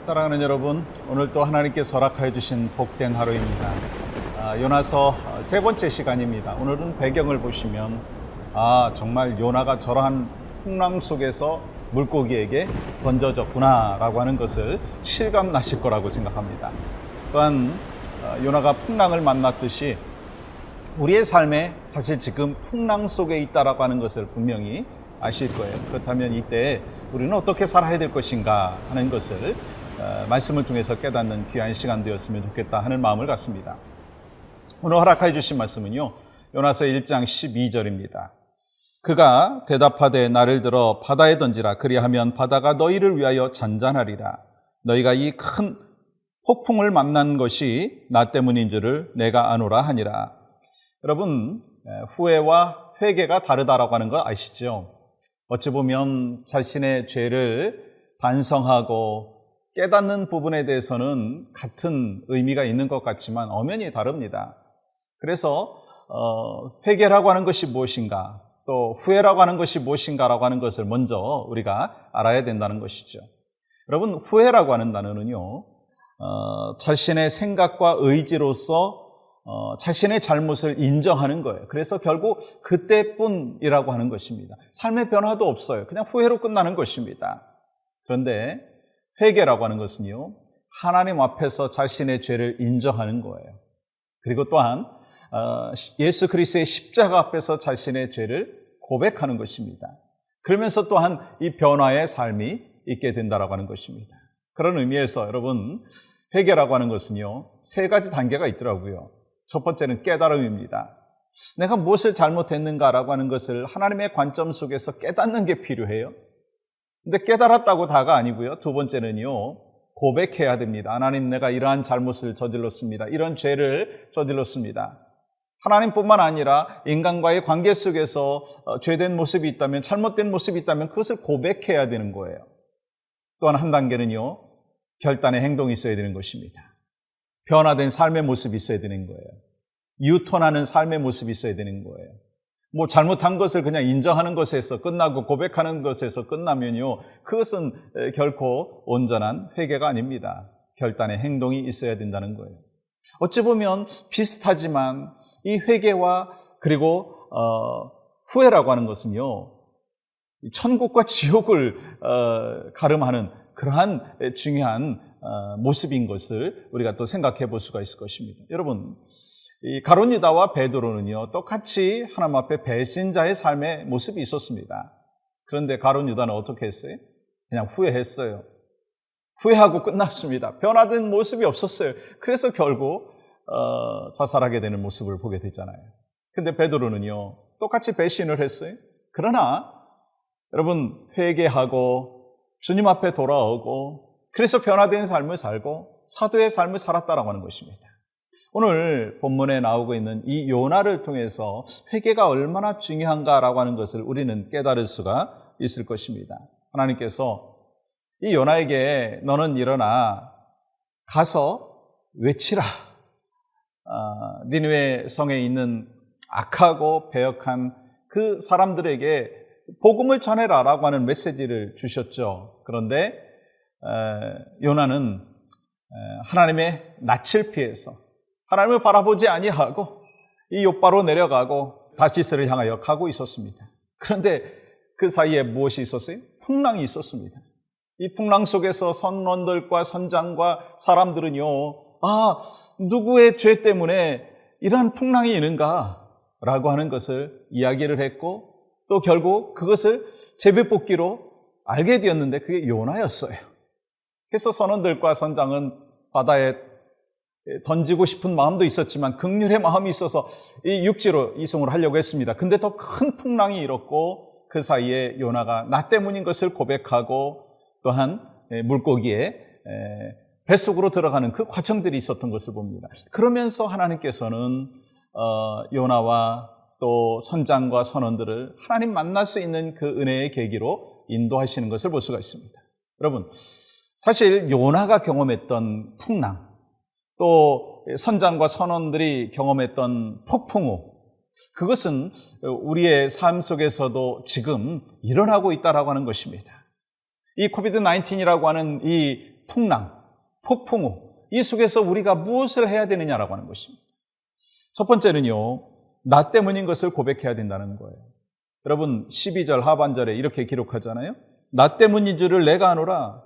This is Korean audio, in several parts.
사랑하는 여러분, 오늘 또 하나님께서 허락하여 주신 복된 하루입니다. 요나서 세 번째 시간입니다. 오늘은 배경을 보시면 정말 요나가 저러한 풍랑 속에서 물고기에게 던져졌구나 라고 하는 것을 실감나실 거라고 생각합니다. 또한 요나가 풍랑을 만났듯이 우리의 삶에 사실 지금 풍랑 속에 있다라고 하는 것을 분명히 아실 거예요. 그렇다면 이때 우리는 어떻게 살아야 될 것인가 하는 것을 말씀을 통해서 깨닫는 귀한 시간 되었으면 좋겠다 하는 마음을 갖습니다. 오늘 허락해 주신 말씀은요, 요나서 1장 12절입니다. 그가 대답하되 나를 들어 바다에 던지라. 그리하면 바다가 너희를 위하여 잔잔하리라. 너희가 이 큰 폭풍을 만난 것이 나 때문인 줄을 내가 아노라 하니라. 여러분, 후회와 회개가 다르다라고 하는 거 아시죠? 어찌 보면 자신의 죄를 반성하고 깨닫는 부분에 대해서는 같은 의미가 있는 것 같지만 엄연히 다릅니다. 그래서 회개라고 하는 것이 무엇인가, 또 후회라고 하는 것이 무엇인가라고 하는 것을 먼저 우리가 알아야 된다는 것이죠. 여러분, 후회라고 하는 단어는요, 자신의 생각과 의지로서 자신의 잘못을 인정하는 거예요. 그래서 결국 그때뿐이라고 하는 것입니다. 삶의 변화도 없어요. 그냥 후회로 끝나는 것입니다. 그런데 회개라고 하는 것은요, 하나님 앞에서 자신의 죄를 인정하는 거예요. 그리고 또한 예수 그리스도의 십자가 앞에서 자신의 죄를 고백하는 것입니다. 그러면서 또한 이 변화의 삶이 있게 된다라고 하는 것입니다. 그런 의미에서 여러분, 회개라고 하는 것은요, 세 가지 단계가 있더라고요. 첫 번째는 깨달음입니다. 내가 무엇을 잘못했는가라고 하는 것을 하나님의 관점 속에서 깨닫는 게 필요해요. 근데 깨달았다고 다가 아니고요. 두 번째는요, 고백해야 됩니다. 하나님, 내가 이러한 잘못을 저질렀습니다. 이런 죄를 저질렀습니다. 하나님뿐만 아니라 인간과의 관계 속에서 죄된 모습이 있다면, 잘못된 모습이 있다면 그것을 고백해야 되는 거예요. 또한 한 단계는요, 결단의 행동이 있어야 되는 것입니다. 변화된 삶의 모습이 있어야 되는 거예요. 유턴하는 삶의 모습이 있어야 되는 거예요. 잘못한 것을 그냥 인정하는 것에서 끝나고 고백하는 것에서 끝나면요, 그것은 결코 온전한 회개가 아닙니다. 결단의 행동이 있어야 된다는 거예요. 어찌 보면 비슷하지만 이 회개와 그리고 후회라고 하는 것은요, 천국과 지옥을 가름하는 그러한 중요한 모습인 것을 우리가 또 생각해 볼 수가 있을 것입니다. 여러분, 이 가룟 유다와 베드로는요, 똑같이 하나님 앞에 배신자의 삶의 모습이 있었습니다. 그런데 가룟 유다는 어떻게 했어요? 그냥 후회했어요. 후회하고 끝났습니다. 변화된 모습이 없었어요. 그래서 결국 자살하게 되는 모습을 보게 됐잖아요. 근데 베드로는요, 똑같이 배신을 했어요. 그러나 여러분, 회개하고 주님 앞에 돌아오고 그래서 변화된 삶을 살고 사도의 삶을 살았다라고 하는 것입니다. 오늘 본문에 나오고 있는 이 요나를 통해서 회개가 얼마나 중요한가라고 하는 것을 우리는 깨달을 수가 있을 것입니다. 하나님께서 이 요나에게 너는 일어나 가서 외치라. 니느웨 성에 있는 악하고 배역한 그 사람들에게 복음을 전해라라고 하는 메시지를 주셨죠. 그런데 요나는 하나님의 낯을 피해서 하나님을 바라보지 아니하고 이 욥바로 내려가고 다시스를 향하여 가고 있었습니다. 그런데 그 사이에 무엇이 있었어요? 풍랑이 있었습니다. 이 풍랑 속에서 선원들과 선장과 사람들은요, 누구의 죄 때문에 이러한 풍랑이 있는가? 라고 하는 것을 이야기를 했고 또 결국 그것을 제비뽑기로 알게 되었는데 그게 요나였어요. 그래서 선원들과 선장은 바다에 던지고 싶은 마음도 있었지만 긍휼의 마음이 있어서 이 육지로 이송을 하려고 했습니다. 근데 더 큰 풍랑이 일었고 그 사이에 요나가 나 때문인 것을 고백하고 또한 물고기의 뱃속으로 들어가는 그 과정들이 있었던 것을 봅니다. 그러면서 하나님께서는 요나와 또 선장과 선원들을 하나님 만날 수 있는 그 은혜의 계기로 인도하시는 것을 볼 수가 있습니다. 여러분, 사실 요나가 경험했던 풍랑, 또 선장과 선원들이 경험했던 폭풍우, 그것은 우리의 삶 속에서도 지금 일어나고 있다라고 하는 것입니다. 이 코비드-19이라고 하는 이 풍랑, 폭풍우, 이 속에서 우리가 무엇을 해야 되느냐라고 하는 것입니다. 첫 번째는요, 나 때문인 것을 고백해야 된다는 거예요. 여러분 12절 하반절에 이렇게 기록하잖아요. 나 때문인 줄을 내가 아노라.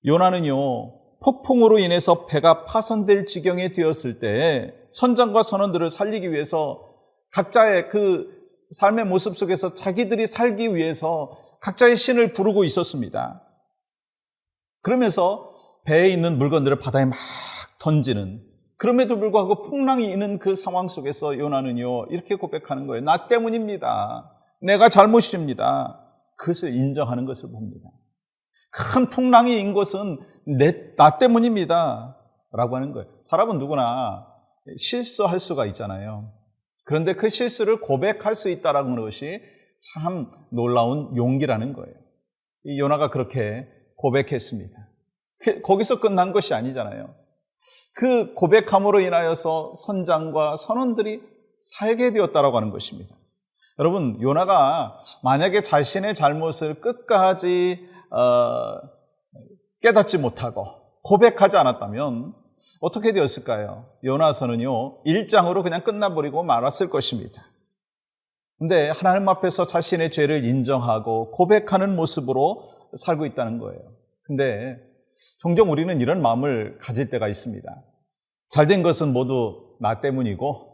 요나는요, 폭풍으로 인해서 배가 파손될 지경에 되었을 때 선장과 선원들을 살리기 위해서 각자의 그 삶의 모습 속에서 자기들이 살기 위해서 각자의 신을 부르고 있었습니다. 그러면서 배에 있는 물건들을 바다에 막 던지는, 그럼에도 불구하고 풍랑이 있는 그 상황 속에서 요나는요, 이렇게 고백하는 거예요. 나 때문입니다. 내가 잘못입니다. 그것을 인정하는 것을 봅니다. 큰 풍랑이 인 것은 나 때문입니다. 라고 하는 거예요. 사람은 누구나 실수할 수가 있잖아요. 그런데 그 실수를 고백할 수 있다는 것이 참 놀라운 용기라는 거예요. 이 요나가 그렇게 고백했습니다. 거기서 끝난 것이 아니잖아요. 그 고백함으로 인하여서 선장과 선원들이 살게 되었다라고 하는 것입니다. 여러분, 요나가 만약에 자신의 잘못을 끝까지 깨닫지 못하고 고백하지 않았다면 어떻게 되었을까요? 요나서는요, 1장으로 그냥 끝나버리고 말았을 것입니다. 근데 하나님 앞에서 자신의 죄를 인정하고 고백하는 모습으로 살고 있다는 거예요. 근데 종종 우리는 이런 마음을 가질 때가 있습니다. 잘된 것은 모두 나 때문이고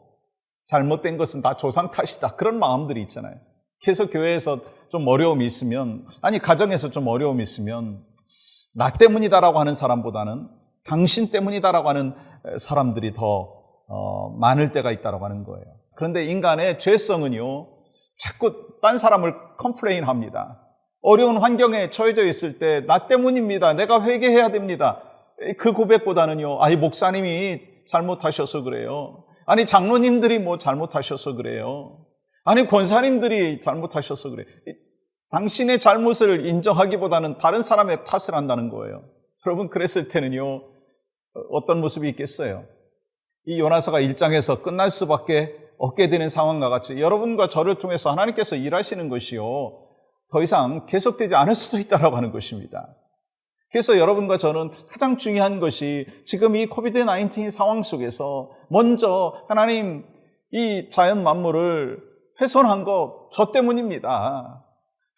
잘못된 것은 다 조상 탓이다. 그런 마음들이 있잖아요. 계속 교회에서 좀 어려움이 있으면, 아니 가정에서 좀 어려움이 있으면 나 때문이다라고 하는 사람보다는 당신 때문이다라고 하는 사람들이 더 많을 때가 있다라고 하는 거예요. 그런데 인간의 죄성은요, 자꾸 딴 사람을 컴플레인합니다. 어려운 환경에 처해져 있을 때 나 때문입니다. 내가 회개해야 됩니다. 그 고백보다는요, 아니 목사님이 잘못하셔서 그래요. 아니 장로님들이 뭐 잘못하셔서 그래요. 아니 권사님들이 잘못하셔서 그래요. 당신의 잘못을 인정하기보다는 다른 사람의 탓을 한다는 거예요. 여러분, 그랬을 때는요, 어떤 모습이 있겠어요? 이 요나서가 1장에서 끝날 수밖에 없게 되는 상황과 같이 여러분과 저를 통해서 하나님께서 일하시는 것이요, 더 이상 계속되지 않을 수도 있다라고 하는 것입니다. 그래서 여러분과 저는 가장 중요한 것이 지금 이 코비드-19 상황 속에서 먼저 하나님, 이 자연 만물을 훼손한 거 저 때문입니다.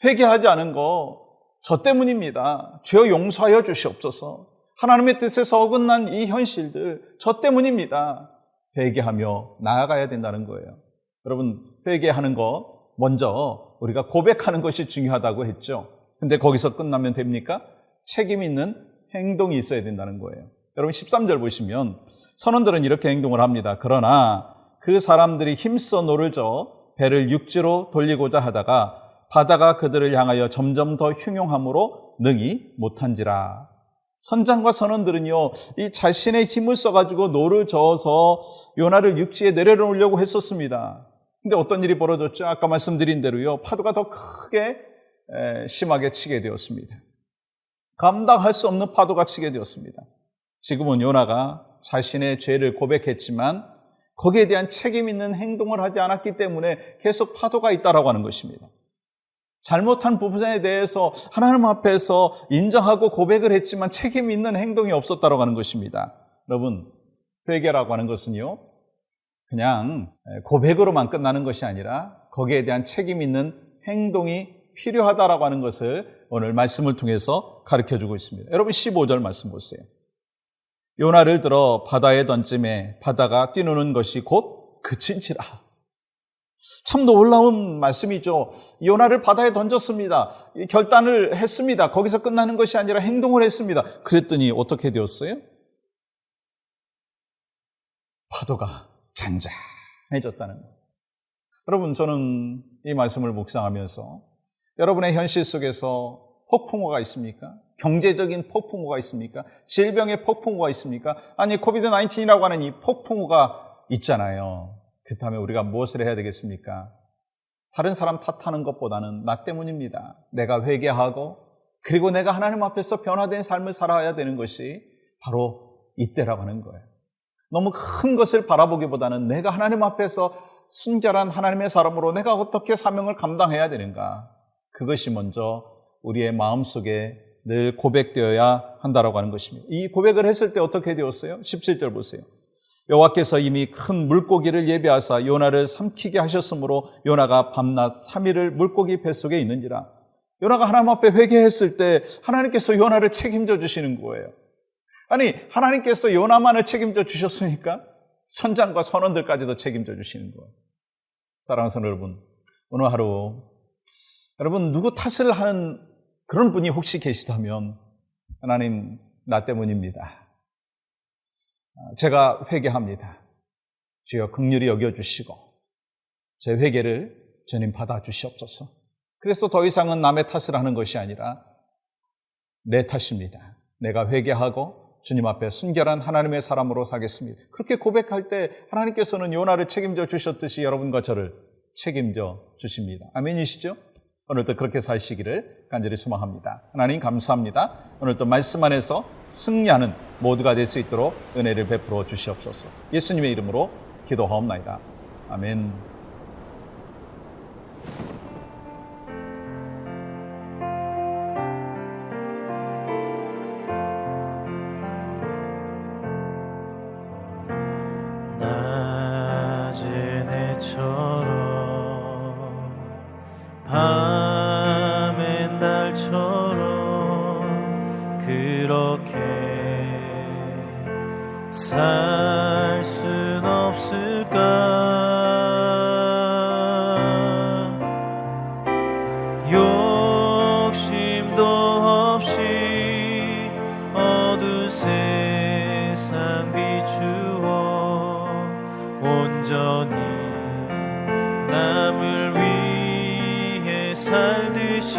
회개하지 않은 거 저 때문입니다. 주여 용서하여 주시옵소서. 하나님의 뜻에서 어긋난 이 현실들 저 때문입니다. 회개하며 나아가야 된다는 거예요. 여러분, 회개하는 거 먼저 우리가 고백하는 것이 중요하다고 했죠. 근데 거기서 끝나면 됩니까? 책임 있는 행동이 있어야 된다는 거예요. 여러분 13절 보시면 선원들은 이렇게 행동을 합니다. 그러나 그 사람들이 힘써 노를 저어 배를 육지로 돌리고자 하다가 바다가 그들을 향하여 점점 더 흉용함으로 능히 못한지라. 선장과 선원들은요, 이 자신의 힘을 써가지고 노를 저어서 요나를 육지에 내려놓으려고 했었습니다. 근데 어떤 일이 벌어졌죠? 아까 말씀드린 대로요, 파도가 더 크게 심하게 치게 되었습니다. 감당할 수 없는 파도가 치게 되었습니다. 지금은 요나가 자신의 죄를 고백했지만 거기에 대한 책임 있는 행동을 하지 않았기 때문에 계속 파도가 있다라고 하는 것입니다. 잘못한 부분에 대해서 하나님 앞에서 인정하고 고백을 했지만 책임 있는 행동이 없었다라고 하는 것입니다. 여러분, 회개라고 하는 것은요, 그냥 고백으로만 끝나는 것이 아니라 거기에 대한 책임 있는 행동이 필요하다라고 하는 것을 오늘 말씀을 통해서 가르쳐주고 있습니다. 여러분 15절 말씀 보세요. 요나를 들어 바다에 던짐에 바다가 뛰노는 것이 곧 그친지라. 참 놀라운 말씀이죠. 요나를 바다에 던졌습니다. 결단을 했습니다. 거기서 끝나는 것이 아니라 행동을 했습니다. 그랬더니 어떻게 되었어요? 파도가 잔잔해졌다는 거예요. 여러분, 저는 이 말씀을 묵상하면서 여러분의 현실 속에서 폭풍우가 있습니까? 경제적인 폭풍우가 있습니까? 질병의 폭풍우가 있습니까? 아니, 코비드-19이라고 하는 이 폭풍우가 있잖아요. 그렇다면 우리가 무엇을 해야 되겠습니까? 다른 사람 탓하는 것보다는 나 때문입니다. 내가 회개하고 그리고 내가 하나님 앞에서 변화된 삶을 살아야 되는 것이 바로 이때라고 하는 거예요. 너무 큰 것을 바라보기보다는 내가 하나님 앞에서 순결한 하나님의 사람으로 내가 어떻게 사명을 감당해야 되는가? 그것이 먼저 우리의 마음속에 늘 고백되어야 한다라고 하는 것입니다. 이 고백을 했을 때 어떻게 되었어요? 17절 보세요. 여호와께서 이미 큰 물고기를 예비하사 요나를 삼키게 하셨으므로 요나가 밤낮 3일을 물고기 뱃속에 있는지라. 요나가 하나님 앞에 회개했을 때 하나님께서 요나를 책임져 주시는 거예요. 아니, 하나님께서 요나만을 책임져 주셨으니까 선장과 선원들까지도 책임져 주시는 거예요. 사랑하는 성도 여러분, 오늘 하루 여러분 누구 탓을 하는 그런 분이 혹시 계시다면 하나님, 나 때문입니다. 제가 회개합니다. 주여 긍휼히 여겨주시고 제 회개를 주님 받아주시옵소서. 그래서 더 이상은 남의 탓을 하는 것이 아니라 내 탓입니다. 내가 회개하고 주님 앞에 순결한 하나님의 사람으로 사겠습니다. 그렇게 고백할 때 하나님께서는 요나를 책임져 주셨듯이 여러분과 저를 책임져 주십니다. 아멘이시죠? 오늘도 그렇게 사시기를 간절히 소망합니다. 하나님 감사합니다. 오늘도 말씀 안에서 승리하는 모두가 될 수 있도록 은혜를 베풀어 주시옵소서. 예수님의 이름으로 기도하옵나이다. 아멘. 낮은 해처럼 밤엔 달처럼 그렇게 살 순 없을까? 욕심도 없이 어두운 세상 비추어 온전히 남을 위해 살듯이